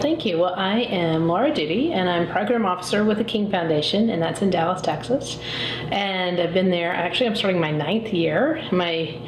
Thank you. Well, I am Laura Duty, and I'm Program Officer with the King Foundation, and that's in Dallas, Texas. And I've been there, actually I'm starting my 9th year, my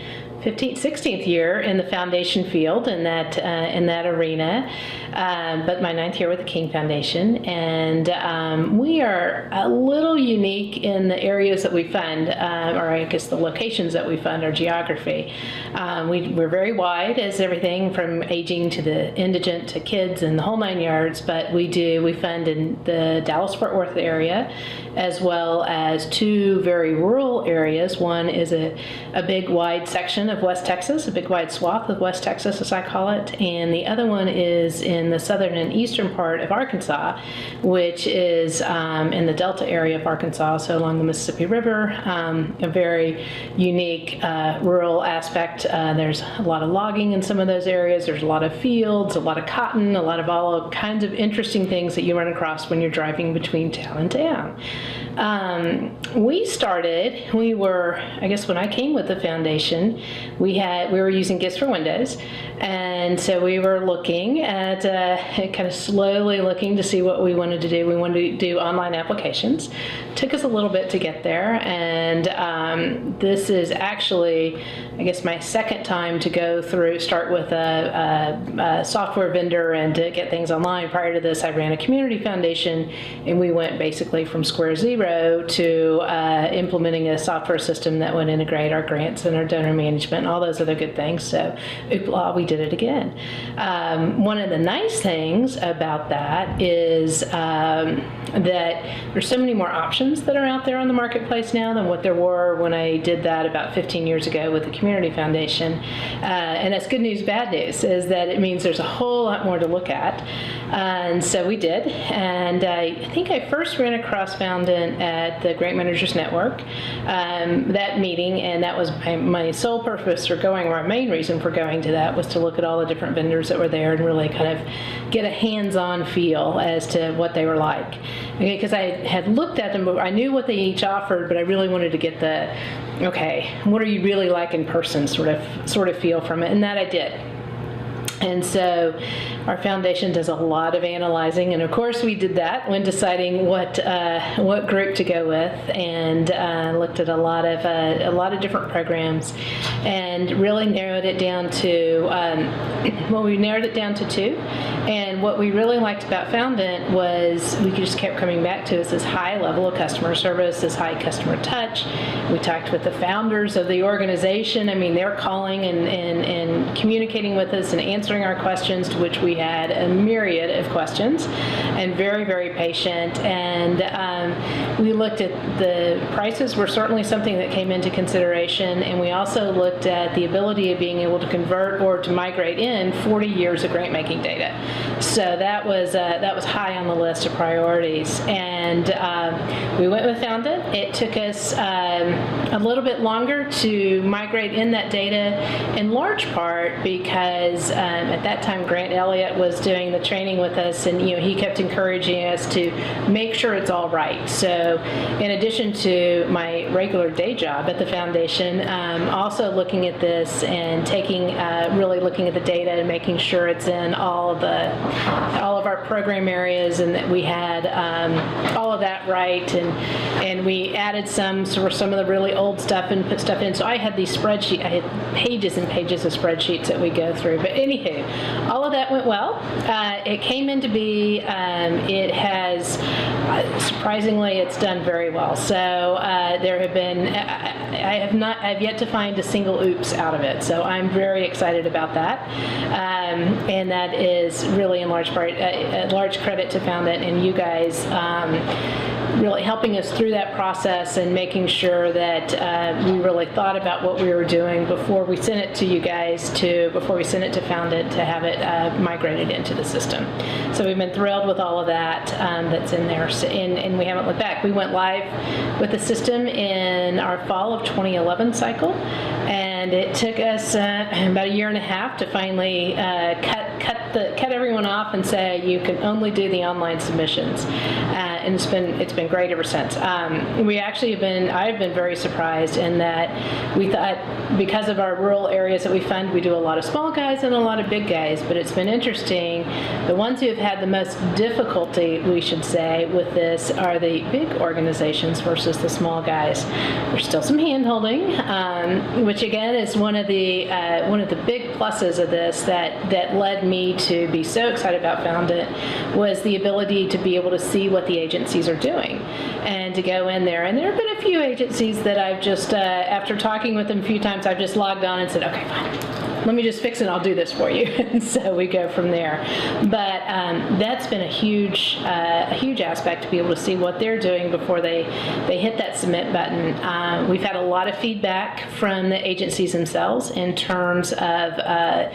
15th, 16th year in the foundation field in that arena, but my 9th year with the King Foundation. And we are a little unique in the areas that we fund, or I guess the locations that we fund, our geography. We're very wide, as everything from aging to the indigent to kids and the whole 9 yards, but we fund in the Dallas-Fort Worth area, as well as 2 very rural areas. One is a big wide section of West Texas, a big wide swath of West Texas, as I call it, and the other one is in the southern and eastern part of Arkansas, which is in the Delta area of Arkansas, so along the Mississippi River, a very unique rural aspect. There's a lot of logging in some of those areas. There's a lot of fields, a lot of cotton, a lot of all kinds of interesting things that you run across when you're driving between town and town. We were, I guess when I came with the foundation, we were using Gifts for Windows, and so we were looking at kind of slowly looking to see what we wanted to do. We wanted to do online applications. Took us a little bit to get there, and this is actually, I guess, my second time to start with a software vendor and to get things online. Prior to this, I ran a community foundation, and we went basically from square zero to implementing a software system that would integrate our grants and our donor management and all those other good things. So, oopla, we did it again. One of the nice things about that is that there's so many more options that are out there on the marketplace now than what there were when I did that about 15 years ago with the Community Foundation. And that's good news, bad news, is that it means there's a whole lot more to look at. And so we did. And I think I first ran across Foundant at the Grant Managers Network, that meeting, and that was my sole purpose for going, or our main reason for going to that, was to look at all the different vendors that were there and really kind of get a hands-on feel as to what they were like. Because I had looked at them, but I knew what they each offered, but I really wanted to get the, okay, what are you really like in person sort of feel from it, and that I did. And so our foundation does a lot of analyzing, and of course we did that when deciding what group to go with, and looked at a lot of different programs, and really narrowed it down to we narrowed it down to 2. And what we really liked about Foundant was we just kept coming back to is this high level of customer service, this high customer touch. We talked with the founders of the organization. I mean, they're calling and communicating with us and answering our questions, to which we had a myriad of questions, and very, very patient. And we looked at the prices were certainly something that came into consideration, and we also looked at the ability of being able to convert or to migrate in 40 years of grant making data. So that was high on the list of priorities, and we went with Foundant. It took us a little bit longer to migrate in that data, in large part because at that time Grant Elliott was doing the training with us, and he kept encouraging us to make sure it's all right. So in addition to my regular day job at the foundation, also looking at this and really looking at the data and making sure it's in all of our program areas, and that we had all of that right, and we added some of the really old stuff and put stuff in. So I had these spreadsheets, I had pages and pages of spreadsheets that we go through. But anywho, all of that went well. It came in to be, it has, surprisingly, it's done very well. So there have been, I've yet to find a single oops out of it. So I'm very excited about that. And that is really in large part, a large credit to Foundant and you guys really helping us through that process and making sure that we really thought about what we were doing before we sent it to you guys, before we sent it to Foundant to have it migrated into the system. So we've been thrilled with all of that that's in there, and we haven't looked back. We went live with the system in our fall of 2011 cycle, and it took us about a year and a half to finally cut cut everyone off and say you can only do the online submissions, and it's been great ever since. I've been very surprised in that we thought, because of our rural areas that we fund, we do a lot of small guys and a lot of big guys, but it's been interesting. The ones who have had the most difficulty, we should say, with this are the big organizations versus the small guys. There's still some hand-holding, which again is one of the big pluses of this that led me to be so excited about Foundant, was the ability to be able to see what the agencies are doing and to go in there. And there have been a few agencies that I've just, after talking with them a few times, I've just logged on and said, okay, fine, let me just fix it, I'll do this for you. And so we go from there. But that's been a huge aspect, to be able to see what they're doing before they hit that submit button. We've had a lot of feedback from the agencies themselves in terms of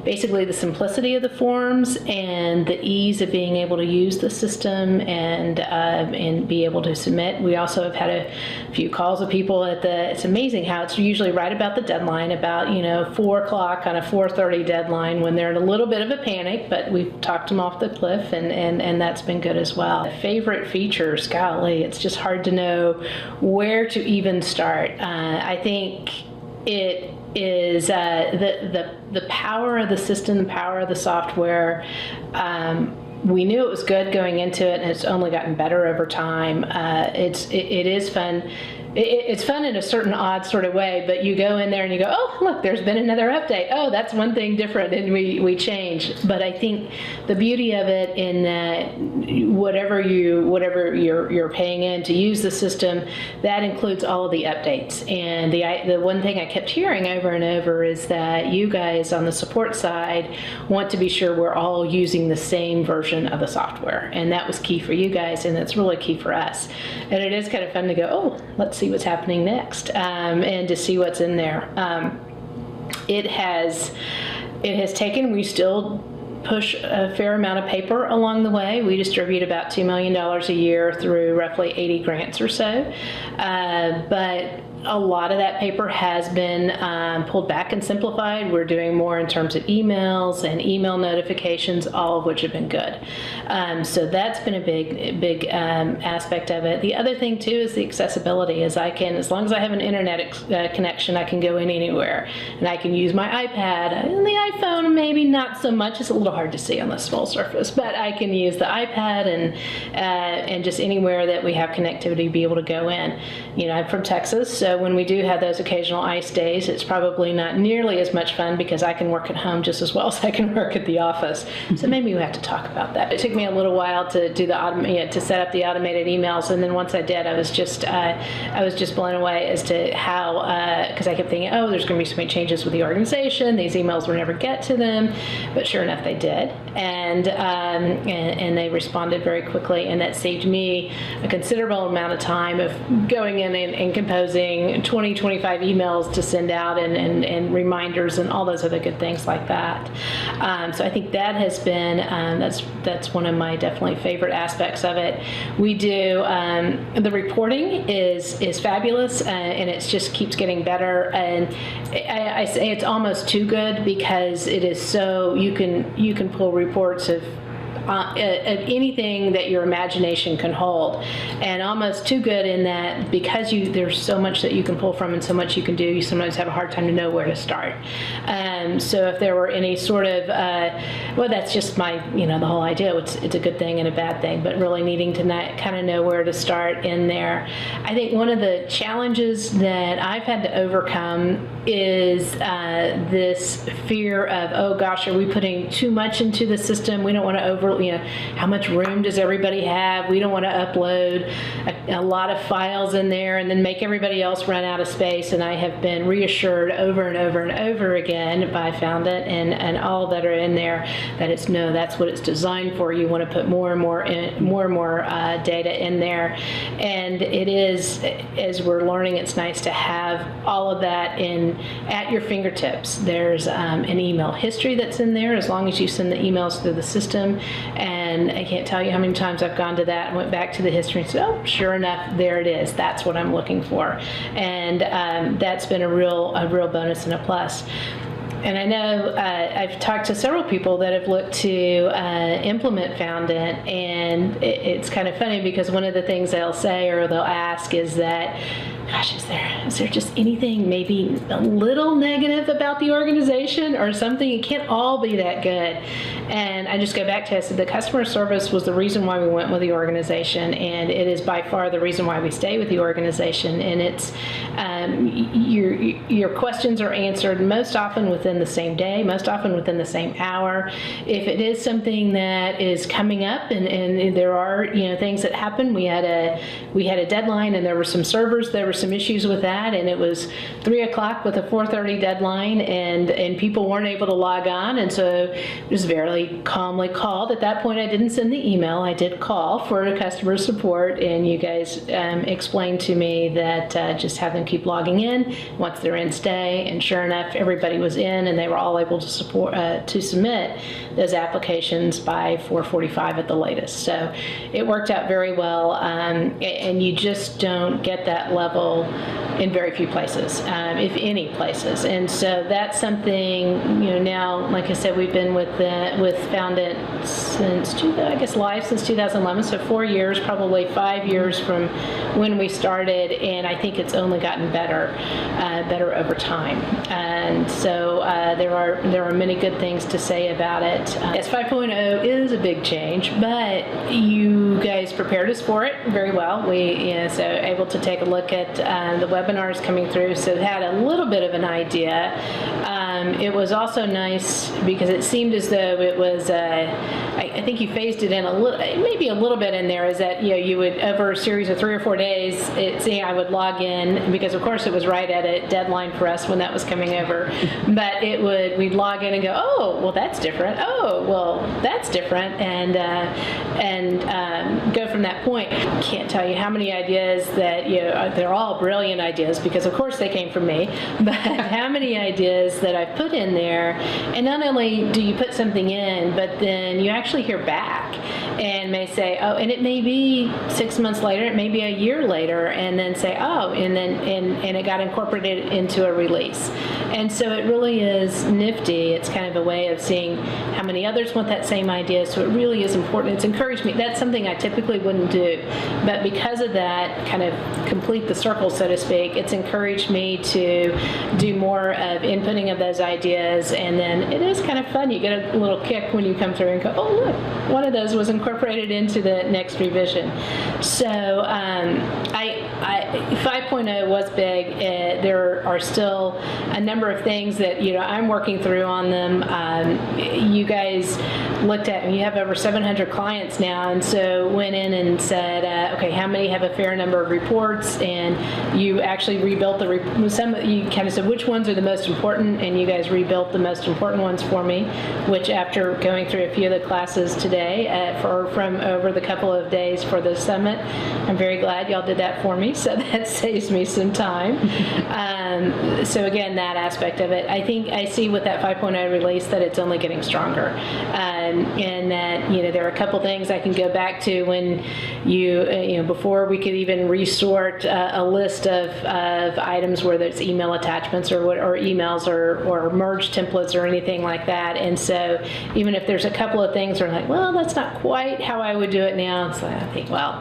basically the simplicity of the forms and the ease of being able to use the system and be able to submit. We also have had a few calls with people it's amazing how it's usually right about the deadline, about 4 o'clock on a 4:30 deadline, when they're in a little bit of a panic, but we've talked them off the cliff, and that's been good as well. Favorite features, golly, it's just hard to know where to even start. I think it is the power of the system, the power of the software. We knew it was good going into it, and it's only gotten better over time. It is fun. It's fun in a certain odd sort of way, but you go in there and you go, oh, look, there's been another update. Oh, that's one thing different, and we change. But I think the beauty of it, in that whatever you're paying in to use the system, that includes all of the updates. And the one thing I kept hearing over and over is that you guys on the support side want to be sure we're all using the same version of the software, and that was key for you guys, and that's really key for us. And it is kind of fun to go, oh, let's see what's happening next, and to see what's in there. It has taken, we still push a fair amount of paper along the way. We distribute about $2 million a year through roughly 80 grants or so, but a lot of that paper has been pulled back and simplified. We're doing more in terms of emails and email notifications, all of which have been good. So that's been a big aspect of it. The other thing too is the accessibility. As long as I have an internet connection, I can go in anywhere, and I can use my iPad. And the iPhone, maybe not so much. It's a little hard to see on this small surface, but I can use the iPad and just anywhere that we have connectivity, be able to go in. I'm from Texas, so when we do have those occasional ice days, it's probably not nearly as much fun, because I can work at home just as well as I can work at the office. So maybe we have to talk about that. It took me a little while to do to set up the automated emails, and then once I did, I was just blown away as to how, because I kept thinking, oh, there's going to be so many changes with the organization, these emails will never get to them, but sure enough, they did, and they responded very quickly, and that saved me a considerable amount of time of going in and composing 20-25 emails to send out, and reminders and all those other good things like that. So I think that has been that's one of my definitely favorite aspects of it. We do the reporting is fabulous, and it just keeps getting better. And I say it's almost too good, because it is so you can pull reports of anything that your imagination can hold, and almost too good in that, because there's so much that you can pull from and so much you can do, you sometimes have a hard time to know where to start. So if there were any sort of well, that's just my the whole idea. It's a good thing and a bad thing, but really needing to kind of know where to start in there. I think one of the challenges that I've had to overcome is this fear of, oh gosh, are we putting too much into the system? We don't want to how much room does everybody have? We don't want to upload a lot of files in there and then make everybody else run out of space. And I have been reassured over and over and over again by Foundant and all that are in there that that's what it's designed for. You want to put more and more data in there, and it is, as we're learning, it's nice to have all of that at your fingertips. There's an email history that's in there as long as you send the emails through the system. And I can't tell you how many times I've gone to that and went back to the history and said, oh, sure enough, there it is. That's what I'm looking for. And that's been a real bonus and a plus. And I know I've talked to several people that have looked to implement Foundant, and it's kind of funny because one of the things they'll say or they'll ask is that, gosh, is there just anything maybe a little negative about the organization or something? It can't all be that good. And I just go back to, I said, the customer service was the reason why we went with the organization, and it is by far the reason why we stay with the organization. And it's your questions are answered most often within the same day, most often within the same hour. If it is something that is coming up, and there are things that happen, we had a deadline, and there were some servers, there were some issues with that, and it was 3 o'clock with a 4:30 deadline, and people weren't able to log on, and so it was very calmly called. At that point, I didn't send the email. I did call for customer support, and you guys explained to me that just have them keep logging in. Once they're in, stay. And sure enough, everybody was in, and they were all able to submit those applications by 4:45 at the latest. So it worked out very well, and you just don't get that level in very few places, if any places. And so that's something, now, like I said, we've been with Foundant since, I guess, live since 2011, so 4 years, probably 5 years from when we started, and I think it's only gotten better over time. And so there are many good things to say about it. Yes, 5.0 is a big change, but you guys prepared us for it very well. We, so able to take a look at the webinars coming through, so had a little bit of an idea. It was also nice because it seemed as though it was, I think you phased it in a little, maybe a little bit in there, is that you would, over a series of 3 or 4 days, I would log in, because of course it was right at a deadline for us when that was coming over, but we'd log in and go, oh, well, that's different, oh, well, that's different, and go from that point. Can't tell you how many ideas that, they're all brilliant ideas, because of course they came from me, but how many ideas that I've put in there, and not only do you put something in, but then you actually hear back and may say, oh, and it may be 6 months later, it may be a year later, and then say, oh, and it got incorporated into a release. And so it really is nifty. It's kind of a way of seeing how many others want that same idea, so it really is important. It's encouraged me. That's something I typically wouldn't do, but because of that, kind of complete the circle, so to speak, it's encouraged me to do more of inputting of those ideas, and then it is kind of fun. You get a little kick when you come through and go, oh, look, one of those was incorporated into the next revision. So 5.0 was big. There are still a number of things that I'm working through on them. You guys looked at, and you have over 700 clients now, and so went in and said, okay, how many have a fair number of reports? And you actually rebuilt you kind of said which ones are the most important, and you guys rebuilt the most important ones for me, which after going through a few of the classes today from over the couple of days for the summit, I'm very glad y'all did that for me, so that saves me some time. So again, that aspect of it, I think I see with that 5.0 release that it's only getting stronger, and that there are a couple things I can go back to when before we could even resort a list of items, whether it's email attachments or emails or merge templates or anything like that. And so even if there's a couple of things that are like, well, that's not quite how I would do it now, it's like, I think, well,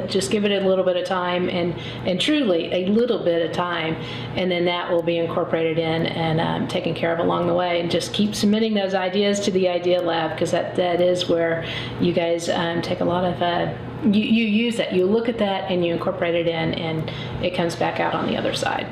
just give it a little bit of time, and truly a little bit of time, and then that will be incorporated in and taken care of along the way. And just keep submitting those ideas to the Idea Lab, because that is where you guys take a lot of you use that, you look at that and you incorporate it in, and it comes back out on the other side.